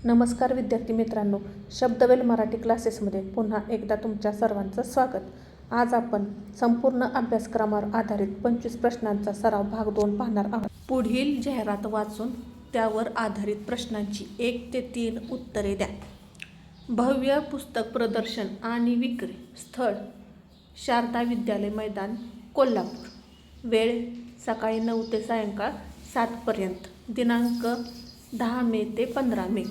नमस्कार विद्यार्थी मित्रांनो, शब्दवेल मराठी क्लासेसमध्ये पुन्हा एकदा तुमच्या सर्वांचं स्वागत. आज आपण संपूर्ण अभ्यासक्रमावर आधारित 25 प्रश्नांचा सराव भाग 2 पाहणार आहोत. पुढील जाहिरात वाचून त्यावर आधारित प्रश्नांची 1 ते 3 उत्तरे द्या. भव्य पुस्तक प्रदर्शन आणि विक्री स्थळ शारदा विद्यालय मैदान, कोल्हापूर. वेळ सकाळी 9 ते सायंकाळ 7 पर्यंत. दिनांक 10 मे ते 15 मे.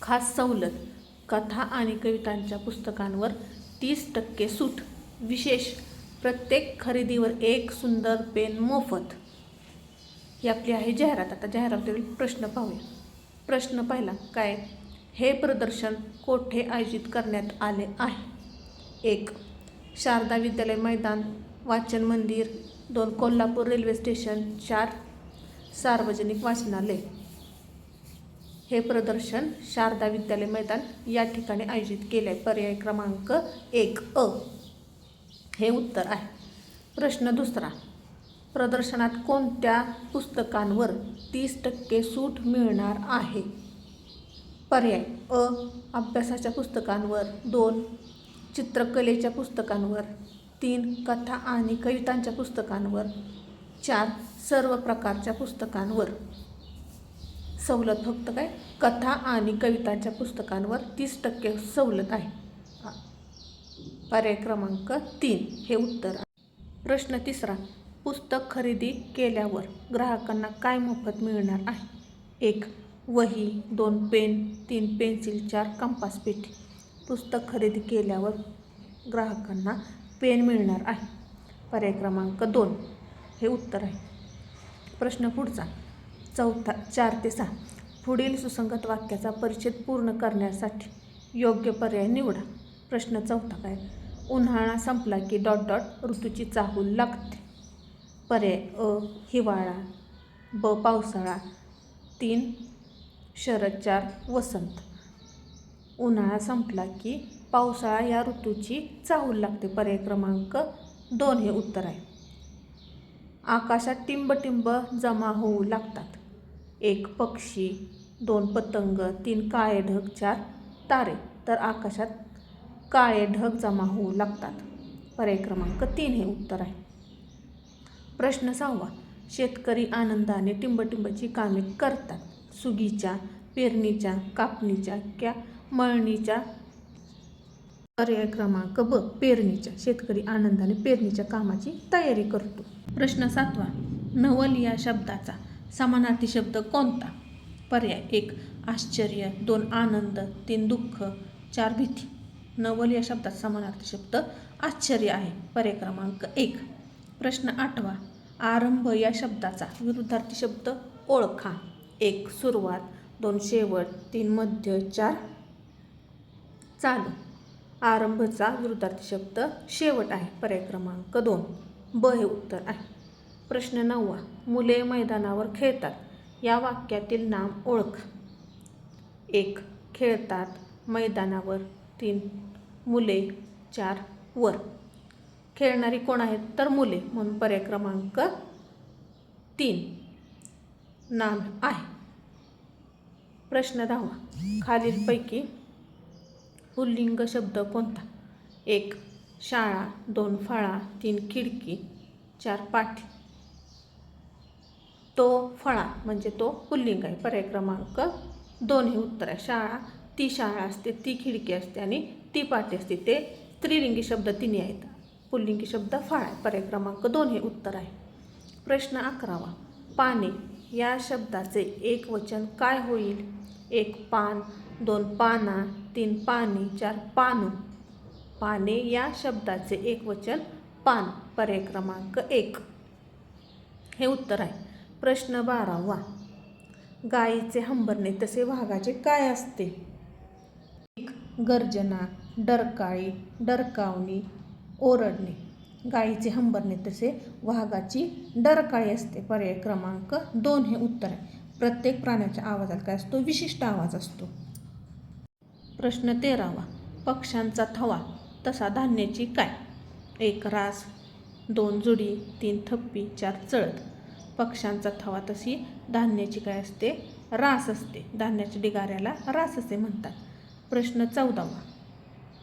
खास सवलत: कथा आणि कवितांच्या पुस्तकांवर 30% सूट. विशेष: प्रत्येक खरेदीवर एक सुंदर पेन मोफत. ही आपली आहे जाहिरात. आता जाहिरातीतील प्रश्न पाहूया. प्रश्न पहिला काय? हे प्रदर्शन कोठे आयोजित करण्यात आले आहे? 1. शारदा विद्यालय मैदान, वाचन मंदिर. 2. Kolhapur railway station. 4. सार्वजनिक वाचनालय. हे प्रदर्शन शारदा विद्यालय मैदान या ठिकाणी आयोजित केले. पर्याय क्रमांक 1 अ हे उत्तर आहे. प्रश्न दुसरा. प्रदर्शनात कोणत्या पुस्तकांवर 30% सूट मिळणार आहे? पर्याय अ. अभ्यासाच्या पुस्तकांवर. 2. चित्रकलेच्या पुस्तकांवर. 3. कथा आणि कवितांच्या पुस्तकांवर. 4. सर्व प्रकारच्या पुस्तकांवर. सवलत फक्त काय? कथा आणि कवितांच्या पुस्तकांवर 30% सवलत आहे. पर्याय क्रमांक 3 हे उत्तर आहे. प्रश्न तिसरा. पुस्तक खरेदी केल्यावर ग्राहकांना काय मोफत मिळणार आहे? 1. वही. 2. पेन. 3. पेन्सिल. 4. कंपास पेटी. पुस्तक खरेदी केल्यावर ग्राहकांना पेन मिळणार आहे. पर्याय क्रमांक 2 हे उत्तर आहे. प्रश्न पुढचा चौथा 4 ते 6. पुढील सुसंगत वाक्याचा परिच्छेद पूर्ण करण्यासाठी योग्य पर्याय निवडा. प्रश्न चौथा काय? उन्हाळा संपला की ... ऋतूची चाहूल लागते. पर्याय अ. हिवाळा. ब. पावसाळा. 3. शरद. 4. वसंत. उन्हाळा संपला की पावसाळा या ऋतूची चाहूल लागते. पर्याय क्रमांक 2 हे उत्तर आहे. आकाशात टिंब जमा होऊ लागतात. 1. पक्षी. 2. पतंग. 3. काळे ढग. 4. तारे. तर आकाशात काळे ढग जमा होऊ लागतात. पर्याय क्रमांक 3 हे उत्तर आहे. प्रश्न 6. शेतकरी आनंदाने टिंबची कामे करतात. सुगीच्या, पेरणीच्या, कापणीच्या क्या मळणीच्या? पर्याय क्रमांक ब. पेरणीच्या. शेतकरी आनंदाने पेरणीच्या कामाची तयारी करतो. प्रश्न 7. नवल या शब्दाचा समानार्थी शब्द कोणता? पर्याय 1. आश्चर्य. 2. आनंद. 3. दुःख. 4. भीती. नवल या शब्दाचा समानार्थी शब्द आश्चर्य आहे. पर्याय क्रमांक 1. प्रश्न 8. आरंभ या शब्दाचा विरुद्धार्थी शब्द ओळखा. 1. सुरुवात. 2. शेवट. 3. मध्य. 4. चालू. आरंभचा विरुद्धार्थी शब्द शेवट आहे. पर्याय क्रमांक 2 ब हे उत्तर आहे. प्रश्न 9. मुले मैदानावर खेळतात या वाक्यातील नाम ओळखा. 1. खेळतात मैदानावर. 3. मुले. 4. वर. खेळणारी कोण आहेत? तर मुले, म्हणून पर्याय क्रमांक 3 नाम आहे. प्रश्न 10. खालीलपैकी पुल्लिंग शब्द कोणता? 1. शाळा. 2. फळा. 3. खिडकी. 4. पाठी. तो फळा म्हणजे तो पुल्लिंग आहे. पर्याय क्रमांक 2 हे उत्तर आहे. शाळा, ती शाळा असते, ती खिडकी असते आणि ती पाठी असते. ते स्त्रीलिंगी शब्द तिन्ही आहेत. पुल्लिंगी शब्द फळा आहे. पर्याय क्रमांक 2 हे उत्तर आहे. प्रश्न 11. पाने या शब्दाचे एकवचन काय होईल? 1. पान. 2. पाना. 3. पाने. 4. पानू. पाने या शब्दाचे एकवचन पान. पर्याय क्रमांक 1 हे उत्तर आहे. प्रश्न 12. गायीचे हंबरणे तसे वाघाचे काय असते? 1. गर्जना. डरकाळी. डरकावणी. ओरडणे. गायीचे हंबरणे तसे वाघाची डरकाळी असते. पर्याय क्रमांक 2 हे उत्तर आहे. प्रत्येक प्राण्याच्या आवाजाला काय असतो? विशिष्ट आवाज असतो. प्रश्न 13. पक्ष्यांचा थवा तसा धान्याची काय? 1. रास. 2. जुडी. 3. थप्पी. 4. चळत. पक्ष्यांचा थवा तशी धान्याची काय असते? रास असते. धान्याच्या ढिगाऱ्याला रास असे म्हणतात. प्रश्न 14वा.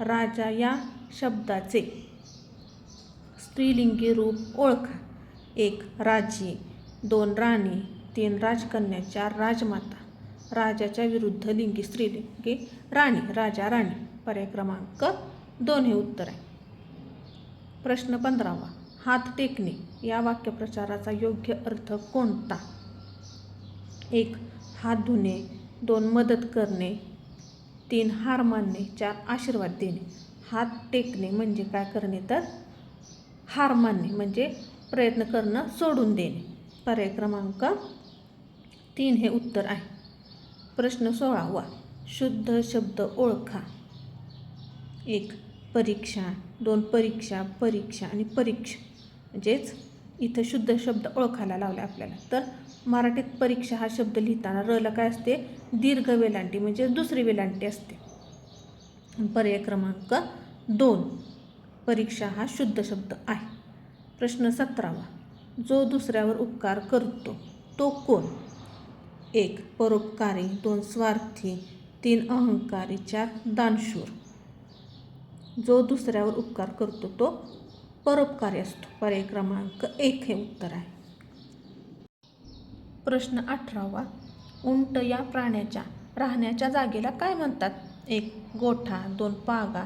राजा या शब्दाचे स्त्रीलिंगी रूप ओळखा. 1. राजे, 2. राणी, 3. राजकन्या, 4. राजमाता. राजाच्या विरुद्ध लिंगी स्त्रीलिंगी राणी, राजा, राणी. पर्याय क्रमांक 2 हे उत्तर आहे. प्रश्न 15वा. हात टेकणे या वाक्यप्रचाराचा योग्य अर्थ कोणता? 1. हात धुणे, 2. मदत करणे, 3. हार मानणे, 4. आशीर्वाद देणे. हात टेकणे म्हणजे काय करणे तर हार मानणे म्हणजे प्रयत्न करणं सोडून देणे. पर्याय क्रमांक 3 हे उत्तर आहे. प्रश्न 16वा. शुद्ध शब्द ओळखा. 1. परीक्षा, 2. परीक्षा, परीक्षा आणि परीक्षा. म्हणजेच इथं शुद्ध शब्द ओळखायला लावला आपल्याला. तर मराठीत परीक्षा हा शब्द लिहिताना रला काय असते? दीर्घ वेलांटी म्हणजे दुसरी वेलांटी असते. पर्याय क्रमांक 2. परीक्षा हा शुद्ध शब्द आहे. प्रश्न 17वा. जो दुसऱ्यावर उपकार करतो तो कोण? 1. परोपकारी, 2. स्वार्थी, 3. अहंकारी, 4. दानशूर. जो दुसऱ्यावर उपकार करतो तो परोपकारी असतो. पर्याय क्रमांक 1 हे उत्तर आहे. प्रश्न 18वा. उंट या प्राण्याच्या राहण्याच्या जागेला काय म्हणतात? 1. गोठा, 2. पागा,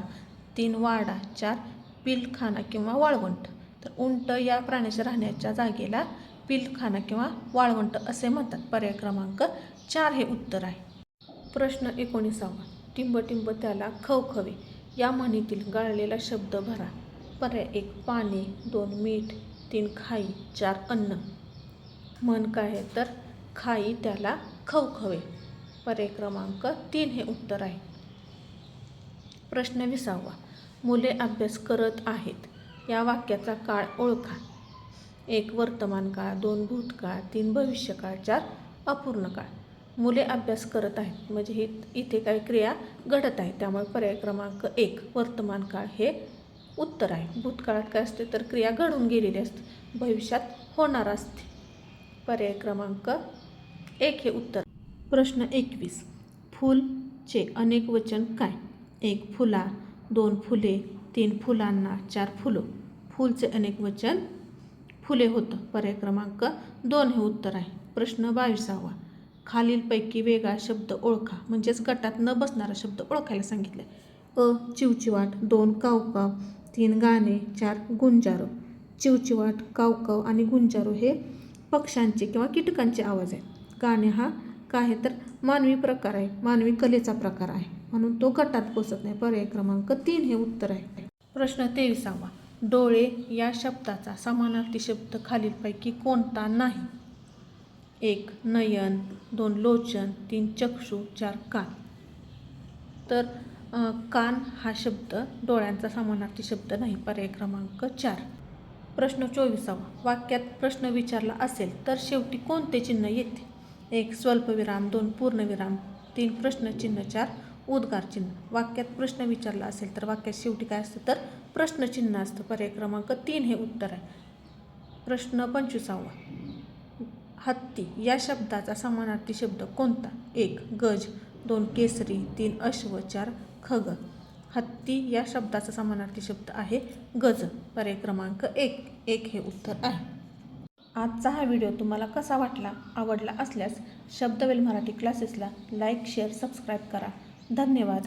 3. वाडा, 4. पिलखाना किंवा वाळवंट. तर उंट या प्राण्याच्या राहण्याच्या जागेला पिलखाना किंवा वाळवंट असे म्हणतात. पर्याय क्रमांक 4 हे उत्तर आहे. प्रश्न 19वा. टिंब त्याला खवखवे या म्हणीतील गाळलेला शब्द भरा. पर्याय 1. पाणी, 2. मीठ, 3. खाई, 4. अन्न. म्हण काय आहे तर खाई त्याला खवखवे. पर्याय क्रमांक 3 हे उत्तर आहे. प्रश्न 20वा. मुले अभ्यास करत आहेत या वाक्याचा काळ ओळखा. 1. वर्तमान काळ, 2. भूतकाळ, 3. भविष्यकाळ, 4. अपूर्ण काळ. मुले अभ्यास करत आहेत म्हणजे इथे काही क्रिया घडत आहे. त्यामुळे पर्याय क्रमांक 1 वर्तमान काळ हे उत्तर आहे. भूतकाळात काय असते तर क्रिया घडून गेलेली असते, भविष्यात होणार असते. पर्याय क्रमांक 1 हे उत्तर. प्रश्न 21. फूलचे अनेक वचन काय? 1. फुला, 2. फुले, 3. फुलांना, 4. फुलं. फूलचे अनेक वचन फुले होतं. पर्याय क्रमांक 2 हे उत्तर आहे. प्रश्न 22वा. खालीलपैकी वेगळा शब्द ओळखा. म्हणजेच गटात न बसणारा शब्द ओळखायला सांगितलं. चिवचिवाट, 2. कावकाव, 3. गाणे, 4. गुंजारो. चिवचिवाट, कावकाव आणि गुंजारो हे पक्ष्यांचे किंवा कीटकांचे आवाज आहेत. गाणे हा काय आहे तर मानवी प्रकार आहे, मानवी कलेचा प्रकार आहे, म्हणून तो गटात बसत नाही. पर्याय क्रमांक 3 हे उत्तर आहे. प्रश्न 23वा. डोळे या शब्दाचा समानार्थी शब्द खालीलपैकी कोणता नाही? 1. नयन, 2. लोचन, 3. चक्षु, 4. कान. तर कान हा शब्द डोळ्यांचा समानार्थी शब्द नाही. पर्याय क्रमांक 4. प्रश्न 24वा. वाक्यात प्रश्न विचारला असेल तर शेवटी कोणते चिन्ह येते? 1. स्वल्पविराम, 2. पूर्णविराम, 3. प्रश्नचिन्ह, 4. उद्गार चिन्ह. वाक्यात प्रश्न विचारला असेल तर वाक्यात शेवटी काय असतं तर प्रश्नचिन्ह असतं. पर्याय क्रमांक 3 हे उत्तर आहे. प्रश्न 25वा. हत्ती या शब्दाचा समानार्थी शब्द कोणता? 1. गज, 2. केसरी, 3. अश्व, 4. खग. हत्ती या शब्दाचा समानार्थी शब्द आहे गज. पर्याय क्रमांक 1 हे उत्तर आहे. आजचा हा व्हिडिओ तुम्हाला कसा वाटला? आवडला असल्यास शब्दवेल मराठी क्लासेसला लाईक, शेअर, सबस्क्राईब करा. धन्यवाद.